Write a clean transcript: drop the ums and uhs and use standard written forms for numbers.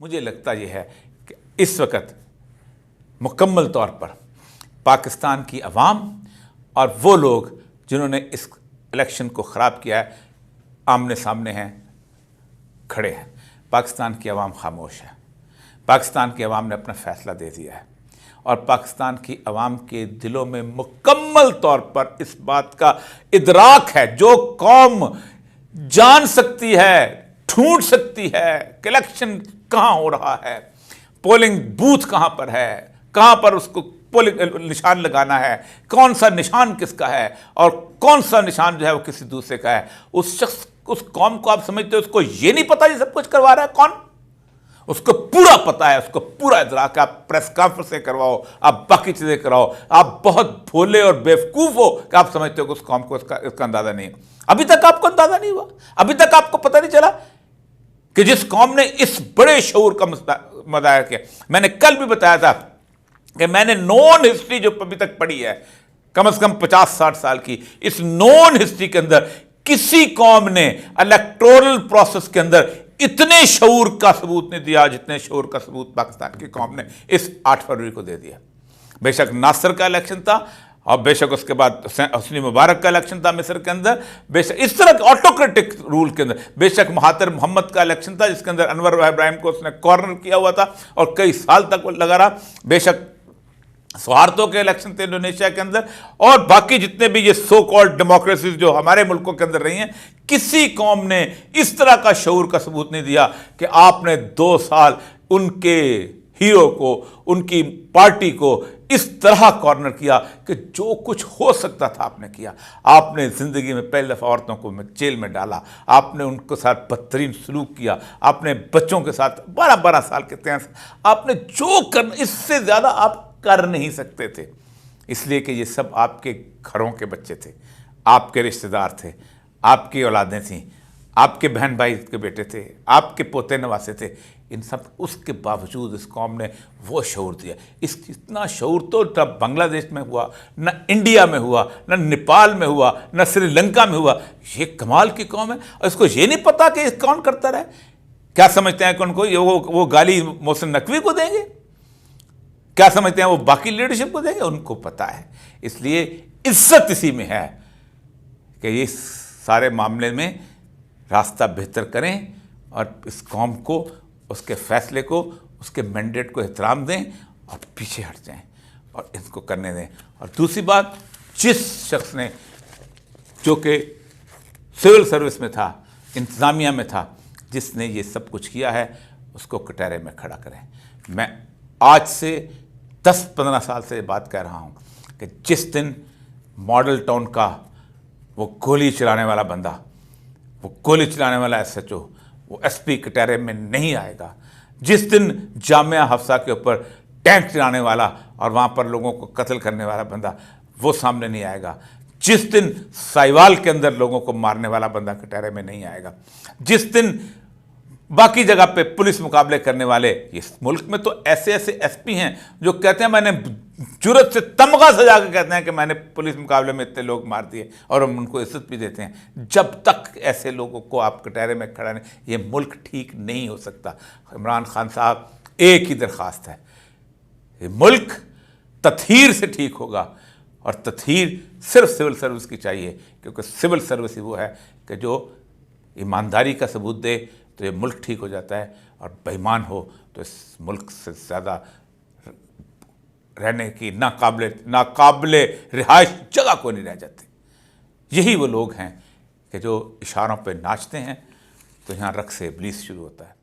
मुझे लगता यह है कि इस वक्त मुकम्मल तौर पर पाकिस्तान की अवाम और वो लोग जिन्होंने इस इलेक्शन को ख़राब किया है आमने सामने हैं, खड़े हैं। पाकिस्तान की अवाम खामोश है। पाकिस्तान की अवाम ने अपना फ़ैसला दे दिया है और पाकिस्तान की अवाम के दिलों में मुकम्मल तौर पर इस बात का इदराक है, जो कौम जान सकती है, ढूंढ सकती है कि इलेक्शन कहाँ हो रहा है, पोलिंग बूथ कहाँ पर है, कहाँ पर उसको पोलिंग निशान लगाना है, कौन सा निशान किसका है और कौन सा निशान जो है वो किसी दूसरे का है। उस शख्स, उस कौम को आप समझते हो उसको ये नहीं पता ये सब कुछ करवा रहा है कौन? उसको पूरा पता है, उसको पूरा इदराक है। आप प्रेस कॉन्फ्रेंसें करवाओ, आप बाकी चीज़ें कराओ, आप बहुत भोले और बेवकूफ़ हो कि आप समझते हो कि उस कौम को इसका अंदाज़ा नहीं है। अभी तक आपको अंदाज़ा नहीं हुआ, अभी तक आपको पता नहीं चला कि जिस कौम ने इस बड़े शऊर का मुजाहिरा किया। मैंने कल भी बताया था कि मैंने नॉन हिस्ट्री जो अभी तक पढ़ी है कम से कम 50-60 साल की, इस नॉन हिस्ट्री के अंदर किसी कौम ने इलेक्टोरल प्रोसेस के अंदर इतने शऊर का सबूत नहीं दिया जितने शऊर का सबूत पाकिस्तान की कौम ने इस 8 फरवरी को दे दिया। बेशक नासिर का इलेक्शन था और बेशक उसके बाद हुस्नी मुबारक का इलेक्शन था मिस्र के अंदर, बेशक इस तरह के ऑटोक्रेटिक रूल के अंदर, बेशक महातिर मोहम्मद का इलेक्शन था जिसके अंदर अनवर इब्राहिम को उसने कॉर्नर किया हुआ था और कई साल तक वो लगा रहा, बेशक स्वार्थों के इलेक्शन थे इंडोनेशिया के अंदर, और बाकी जितने भी ये सो कॉल्ड डेमोक्रेसीज जो हमारे मुल्कों के अंदर रही हैं, किसी कौम ने इस तरह का शऊर का सबूत नहीं दिया कि आपने 2 साल उनके हीरो को, उनकी पार्टी को इस तरह कॉर्नर किया कि जो कुछ हो सकता था आपने किया। आपने ज़िंदगी में पहली दफ़ा औरतों को जेल में डाला, आपने उनके साथ बदतरीन सलूक किया, आपने बच्चों के साथ 12-12 साल के 13, आपने जो कर, इससे ज़्यादा आप कर नहीं सकते थे, इसलिए कि ये सब आपके घरों के बच्चे थे, आपके रिश्तेदार थे, आपकी औलादें थीं, आपके बहन भाई के बेटे थे, आपके पोते नवासे थे। इन सब उसके बावजूद इस कौम ने वो शऊर दिया। इतना शऊर तो न बांग्लादेश में हुआ, न इंडिया में हुआ, न नेपाल में हुआ, न श्रीलंका में हुआ। ये कमाल की कौम है और इसको ये नहीं पता कि कौन करता रहे। क्या समझते हैं कि उनको वो गाली मोहसिन नकवी को देंगे? क्या समझते हैं वो बाकी लीडरशिप को देंगे? उनको पता है। इसलिए इज्जत इसी में है कि ये सारे मामले में रास्ता बेहतर करें और इस कौम को, उसके फैसले को, उसके मैंडेट को एहतराम दें और पीछे हट जाएं और इनको करने दें। और दूसरी बात, जिस शख्स ने, जो कि सिविल सर्विस में था, इंतज़ामिया में था, जिसने ये सब कुछ किया है, उसको कटहरे में खड़ा करें। मैं आज से 10-15 साल से बात कर रहा हूँ कि जिस दिन मॉडल टाउन का वो गोली चलाने वाला बंदा, वो गोली चलाने वाला SHO, वो SP कटहरे में नहीं आएगा, जिस दिन जामिया हफ्सा के ऊपर टैंक चलाने वाला और वहाँ पर लोगों को कत्ल करने वाला बंदा वो सामने नहीं आएगा, जिस दिन साहिवाल के अंदर लोगों को मारने वाला बंदा कटहरे में नहीं आएगा, जिस दिन बाकी जगह पे पुलिस मुकाबले करने वाले, इस मुल्क में तो ऐसे SP हैं जो कहते हैं, मैंने जुर्रत से तमगा सजा के कहते हैं कि मैंने पुलिस मुकाबले में इतने लोग मार दिए, और हम उनको इज्जत भी देते हैं। जब तक ऐसे लोगों को आप कटहरे में खड़ा नहीं, ये मुल्क ठीक नहीं हो सकता। इमरान खान साहब, एक ही दरख्वास्त है, ये मुल्क तत्हीर से ठीक होगा, और तत्हीर सिर्फ सिविल सर्विस की चाहिए, क्योंकि सिविल सर्विस ही वो है कि जो ईमानदारी का सबूत दे तो ये मुल्क ठीक हो जाता है, और बेईमान हो तो इस मुल्क से ज़्यादा रहने की नाकाबिले रिहाइश जगह को नहीं रह जाती। यही वो लोग हैं कि जो इशारों पे नाचते हैं तो यहाँ रक्स इब्लीस शुरू होता है।